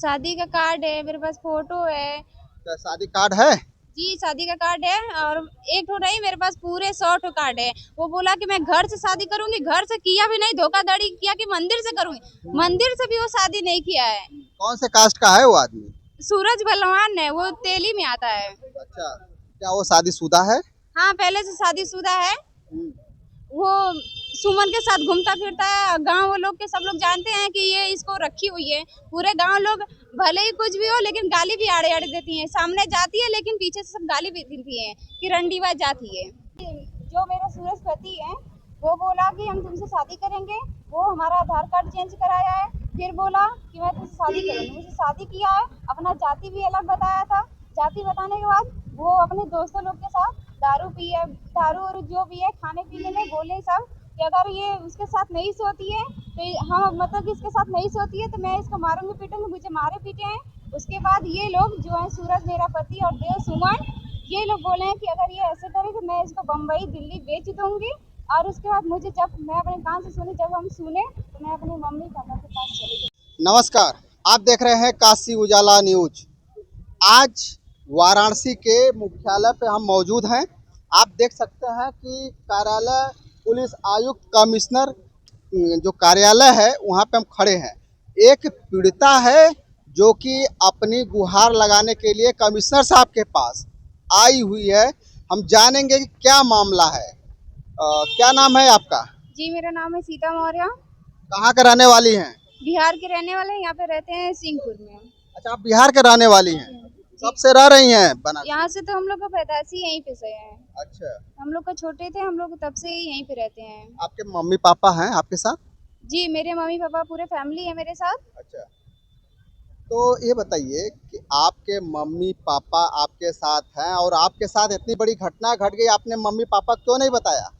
शादी का कार्ड है, मेरे पास फोटो है। क्या शादी कार्ड है? जी शादी का कार्ड है, और एक ठो नहीं, मेरे पास पूरे 100 ठो कार्ड है। वो बोला कि मैं घर से शादी करूंगी, घर से किया भी नहीं, धोखाधड़ी किया कि मंदिर से करूंगी, मंदिर से भी वो शादी नहीं किया है। कौन से कास्ट का है वो आदमी? सूरज बलवान है, वो तेली में आता है। अच्छा, क्या वो शादीशुदा है? हाँ, पहले से शादीशुदा है। हम्म। वो सुमन के साथ घूमता फिरता है, गांव लोग के सब लोग जानते हैं कि ये इसको रखी हुई है। पूरे गांव लोग भले ही कुछ भी हो, लेकिन गाली भी आड़े आड़े देती हैं। सामने जाती है लेकिन पीछे से सब गाली भी देती हैं कि रंडीवा जाती है। जो मेरा सूरज पति है, वो बोला कि हम तुमसे शादी करेंगे। वो हमारा आधार कार्ड चेंज कराया है, फिर बोला कि मैं तुमसे शादी करूंगी। मुझे शादी किया है, अपना जाति भी अलग बताया था। जाति बताने के बाद वो अपने दोस्तों लोग के साथ दारू पिए, दारू और जो भी है खाने पीने में बोले सब कि अगर ये उसके साथ नहीं सोती है तो हम मतलब कि इसके साथ नहीं सोती है तो मैं इसको मारूंगी पीटूंगी। मुझे मारे पीटे हैं। उसके बाद ये लोग जो है सूरज मेरा पति और देव सुमन, ये लोग बोले हैं कि अगर ये ऐसे करे तो मैं इसको बम्बई दिल्ली बेच दूंगी। और उसके बाद मुझे जब मैं अपने कान से सुनी, जब हम सुने तो मैं अपनी मम्मी पापा के पास चली गई। नमस्कार, आप देख रहे हैं काशी उजाला न्यूज। आज वाराणसी के मुख्यालय पे हम मौजूद हैं। आप देख सकते हैं कि कार्यालय पुलिस आयुक्त कमिश्नर जो कार्यालय है वहाँ पे हम खड़े हैं। एक पीड़िता है जो कि अपनी गुहार लगाने के लिए कमिश्नर साहब के पास आई हुई है। हम जानेंगे कि क्या मामला है। क्या नाम है आपका? जी, मेरा नाम है सीता मौर्य। कहाँ के रहने वाली हैं? बिहार के रहने वाले हैं, यहाँ पे रहते हैं सिंहपुर में। अच्छा, आप बिहार के रहने वाली हैं। कब से रह रही हैं बनारस? यहाँ से तो हम लोग का पैदाइशी यहीं पे से है। अच्छा, हम लोग का छोटे थे, हम लोग तब से ही यहीं पे रहते हैं। आपके मम्मी पापा हैं आपके साथ? जी, मेरे मम्मी पापा पूरे फैमिली है मेरे साथ। अच्छा, तो ये बताइए कि आपके मम्मी पापा आपके साथ हैं और आपके साथ इतनी बड़ी घटना घट गई, आपने मम्मी पापा क्यों नहीं बताया?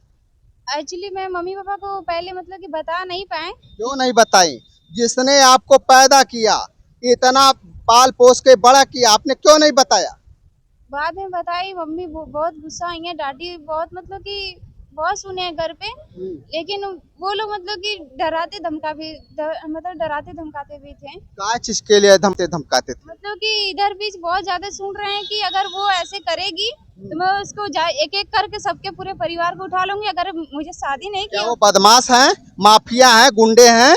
एक्चुअली मैं मम्मी पापा को पहले मतलब कि बता नहीं पाए। क्यों नहीं बताई? जिसने आपको पैदा किया, इतना पाल पोस के बड़ा किया, आपने क्यों नहीं बताया? बाद में बताई, मम्मी बहुत गुस्सा आई है, डांटी बहुत, मतलब कि बहुत सुने हैं घर पे। लेकिन वो लोग मतलब कि डराते धमका भी मतलब डराते धमकाते भी थे। क्या चीज के लिए धमते धमकाते थे? मतलब कि इधर बीच बहुत ज्यादा सुन रहे हैं कि अगर वो ऐसे करेगी तो मैं उसको एक एक करके सबके पूरे परिवार को उठा लूंगी अगर मुझे शादी नहीं क्या किया। वो बदमाश हैं, माफिया हैं, गुंडे हैं?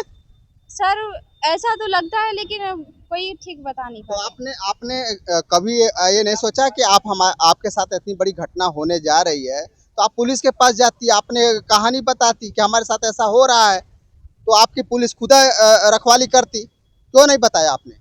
सर, ऐसा तो लगता है, लेकिन कोई ठीक बता नहीं तो पाता। आपने आपने कभी ये नहीं सोचा कि आपके साथ इतनी बड़ी घटना होने जा रही है तो आप पुलिस के पास जाती, आपने कहानी बताती कि हमारे साथ ऐसा हो रहा है, तो आपकी पुलिस खुद रखवाली करती? क्यों नहीं बताया आपने?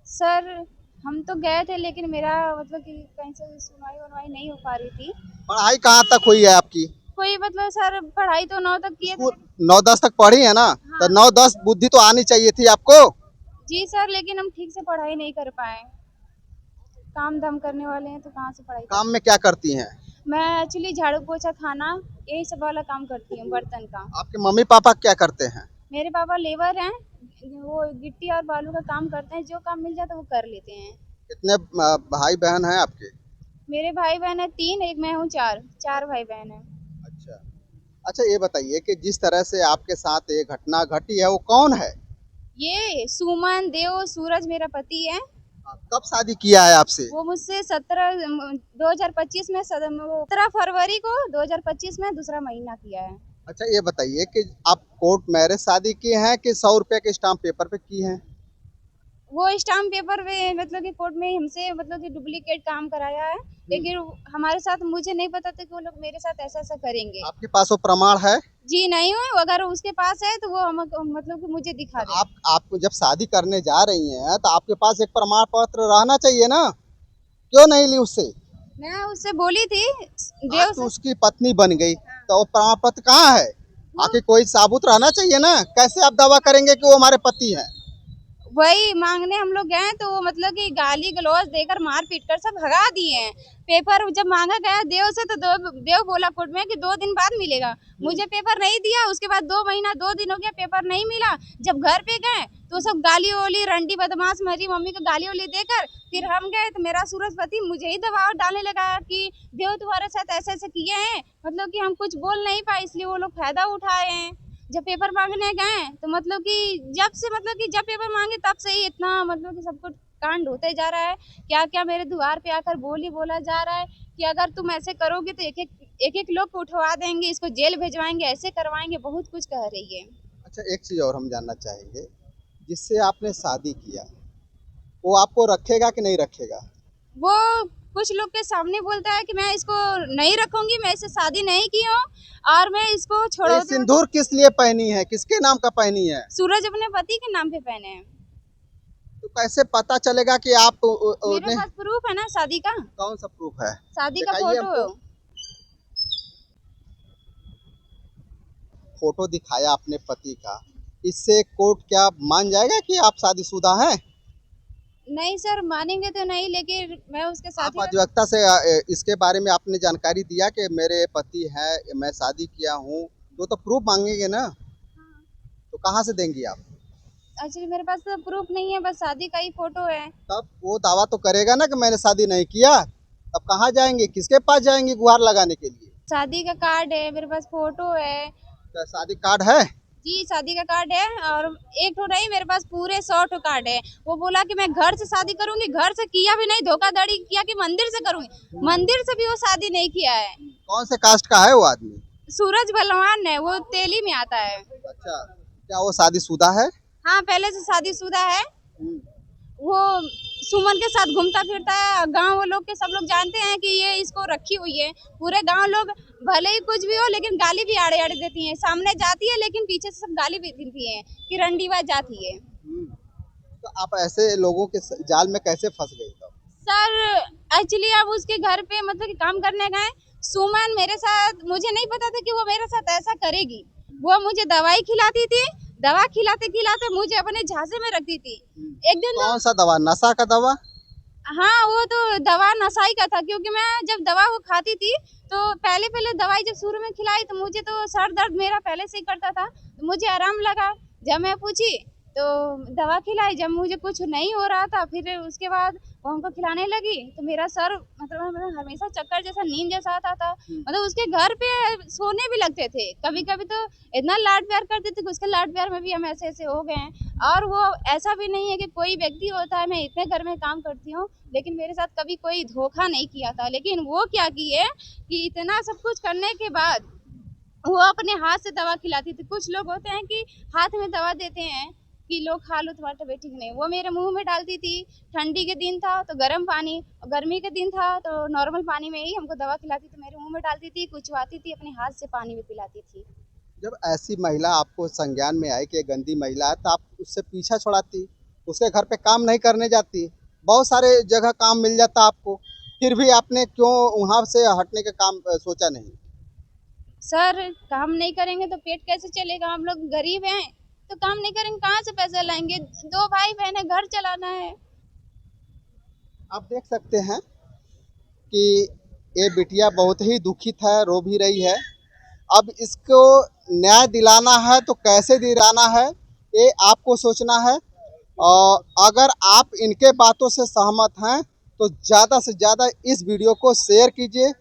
सर, हम तो गए थे, लेकिन मेरा मतलब कि कहीं से सुनवाई वनवाई नहीं हो पा रही थी। पढ़ाई कहाँ तक हुई है आपकी? कोई मतलब सर, पढ़ाई तो 9 तक किए थे। स्कूल 9-10 तक पढ़ी है ना? तो हाँ। 9-10 बुद्धि तो आनी चाहिए थी आपको। जी सर, लेकिन हम ठीक से पढ़ाई नहीं कर पाए। काम धाम करने वाले हैं तो कहाँ से पढ़ाई काम कर। में क्या करती हैं? मैं एक्चुअली झाड़ू पोछा खाना यही सब वाला काम करती हूँ, बर्तन का। आपके मम्मी पापा क्या करते हैं? मेरे पापा लेबर हैं, वो गिट्टी और बालू का काम करते हैं। जो काम मिल जाता है वो कर लेते हैं। कितने भाई बहन हैं आपके? मेरे भाई बहन है 3, एक मैं हूँ 4, 4 भाई बहन है। अच्छा, अच्छा, ये बताइए कि जिस तरह से आपके साथ ये घटना घटी है वो कौन है? ये सुमन देव सूरज मेरा पति है। कब शादी किया है आपसे? वो मुझसे 2025 में 17 फरवरी को 2025 में दूसरा महीना किया है। अच्छा, ये बताइए कि आप कोर्ट मैरिज शादी की हैं कि 100 रुपए के स्टाम्प पेपर पे की हैं? वो स्टाम्प पेपर पे मतलब कि कोर्ट में हमसे मतलब कि डुप्लीकेट काम कराया है, लेकिन हमारे साथ मुझे नहीं पता था कि वो लोग मेरे साथ ऐसा ऐसा करेंगे। आपके पास वो प्रमाण है? जी नहीं हो, अगर उसके पास है तो वो हम मतलब कि मुझे दिखा तो दे। आप जब शादी करने जा रही हैं तो आपके पास एक प्रमाण पत्र रहना चाहिए ना? क्यों नहीं ली उससे? मैं उससे बोली थी आज देव तो से। उसकी पत्नी बन गई, तो वो प्रमाण पत्र कहाँ है? आखिर कोई साबुत रहना चाहिए ना। कैसे आप दावा करेंगे कि वो हमारे पति हैं? वही मांगने हम लोग गए तो वो मतलब कि गाली गलौज देकर मार पीट कर सब भगा दिए हैं। पेपर जब मांगा गया देव से तो देव बोला कोर्ट में कि 2 दिन बाद मिलेगा। मुझे पेपर नहीं दिया, उसके बाद 2 महीना 2 दिन हो गया, पेपर नहीं मिला। जब घर पे गए तो सब गाली ओली, रंडी बदमाश मेरी मम्मी को गाली ओली देकर फिर हम गए तो मेरा सूरज पति मुझे ही दबाव डालने लगा कि देव तुम्हारे साथ ऐसे ऐसे किए हैं। मतलब कि हम कुछ बोल नहीं पाए, इसलिए वो लोग फायदा उठाए हैं। जब पेपर मांगने गए तो मतलब कि जब पेपर मांगे तब से ही इतना मतलब कि सब कुछ कांड होते जा रहा है। क्या क्या मेरे द्वार पे आकर बोला जा रहा है कि अगर तुम ऐसे करोगे तो एक एक लोग को उठवा देंगे, इसको जेल भेजवाएंगे, ऐसे करवाएंगे, बहुत कुछ कह रही है। अच्छा, एक चीज़ और हम जानना चाहेंगे, जिससे आपने शादी किया वो आपको रखेगा कि नहीं रखेगा? वो कुछ लोग के सामने बोलता है कि मैं इसको नहीं रखूंगी, मैं इससे शादी नहीं की हूँ और मैं इसको तो ये छोड़ो। सिंदूर किस लिए पहनी है, किसके नाम का पहनी है? सूरज अपने पति के नाम पे पहने हैं। तो कैसे पता चलेगा कि आप मेरे उन्हें? पास प्रूफ है ना शादी का। कौन सा प्रूफ है? शादी का दिखाइए फोटो। हमको। फोटो दिखाया अपने पति का, इससे कोर्ट क्या मान जाएगा कि आप शादीशुदा हैं? नहीं सर, मानेंगे तो नहीं, लेकिन मैं उसके साथ आप ही अधिवक्ता से इसके बारे में आपने जानकारी दिया कि मेरे पति है, मैं शादी किया हूँ, तो प्रूफ मांगेंगे ना? तो कहाँ से देंगी आप? एक्चुअली मेरे पास तो प्रूफ नहीं है, बस शादी का ही फोटो है। तब वो दावा तो करेगा ना कि मैंने शादी नहीं किया। तब कहाँ जाएंगे, किसके पास जाएंगे गुहार लगाने के लिए? शादी का कार्ड है मेरे पास, फोटो है। क्या शादी कार्ड है? जी शादी का कार्ड है, और एक तो नहीं, मेरे पास पूरे 100 कार्ड है। वो बोला कि मैं घर से शादी करूंगी, घर से किया भी नहीं, धोखाधड़ी किया कि मंदिर से करूंगी, मंदिर से भी वो शादी नहीं किया है। कौन से कास्ट का है वो आदमी? सूरज बलवान है, वो तेली में आता है। अच्छा, क्या वो शादीशुदा है? हाँ, पहले से शादीशुदा है। हम्म। वो सुमन के साथ घूमता फिरता है, गांव लोग के सब लोग जानते हैं कि ये इसको रखी हुई है। पूरे गांव लोग भले ही कुछ भी हो लेकिन गाली भी आड़े आड़े देती हैं। सामने जाती है लेकिन पीछे से सब गाली भी देती हैं कि रंडीवा जाती है। तो आप ऐसे लोगों के जाल में कैसे फंस गई तब? सर एक्चुअली अब उसके घर पे मतलब कि काम करने गए, सुमन मेरे साथ, मुझे नहीं पता था कि वो मेरे साथ ऐसा करेगी। वो मुझे दवाई खिलाती थी, दवा खिलाते खिलाते मुझे अपने झांसे में रखती थी। एक दिन कौन सा दवा, नशा का दवा? हाँ, वो तो दवा नशाई का था, क्योंकि मैं जब दवा वो खाती थी तो पहले पहले दवाई जब शुरू में खिलाई तो मुझे तो सर दर्द मेरा पहले से ही करता था, तो मुझे आराम लगा। जब मैं पूछी तो दवा खिलाई, जब मुझे कुछ नहीं हो रहा था फिर उसके बाद वो हमको खिलाने लगी तो मेरा सर मतलब हमेशा चक्कर जैसा, नींद जैसा आता था। मतलब उसके घर पे सोने भी लगते थे कभी कभी, तो इतना लाड प्यार करते थे कि उसके लाड प्यार में भी हम ऐसे ऐसे हो गए हैं। और वो ऐसा भी नहीं है कि कोई व्यक्ति होता है, मैं इतने घर में काम करती हूँ लेकिन मेरे साथ कभी कोई धोखा नहीं किया था। लेकिन वो क्या किए कि इतना सब कुछ करने के बाद वो अपने हाथ से दवा खिलाती थी। कुछ लोग होते हैं कि हाथ में दवा देते हैं कि लो खा लो, तुम्हारी तबीयत ठीक नहीं। वो मेरे मुंह में डालती थी। ठंडी के दिन था तो गर्म पानी, और गर्मी के दिन था तो नॉर्मल पानी में ही हमको दवा खिलाती थी, मेरे मुंह में डालती थी, कुचवाती थी, अपने हाथ से पानी में पिलाती थी। जब ऐसी महिला आपको संज्ञान में आए कि ये गंदी महिला है, तो आप उससे पीछा छुड़ाती, उसके घर पे काम नहीं करने जाती? बहुत सारे जगह काम मिल जाता आपको, फिर भी आपने क्यों वहाँ से हटने का काम सोचा नहीं? सर काम नहीं करेंगे तो पेट कैसे चलेगा? हम लोग गरीब हैं तो काम नहीं करेंगे कहाँ से पैसा लाएंगे? 2 भाई बहन है, घर चलाना है। आप देख सकते हैं कि ये बिटिया बहुत ही दुखित है, रो भी रही है। अब इसको न्याय दिलाना है तो कैसे दिलाना है, ये आपको सोचना है। और अगर आप इनके बातों से सहमत हैं तो ज़्यादा से ज़्यादा इस वीडियो को शेयर कीजिए,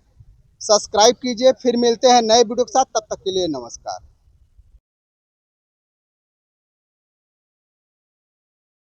सब्सक्राइब कीजिए। फिर मिलते हैं नए वीडियो के साथ, तब तक के लिए नमस्कार।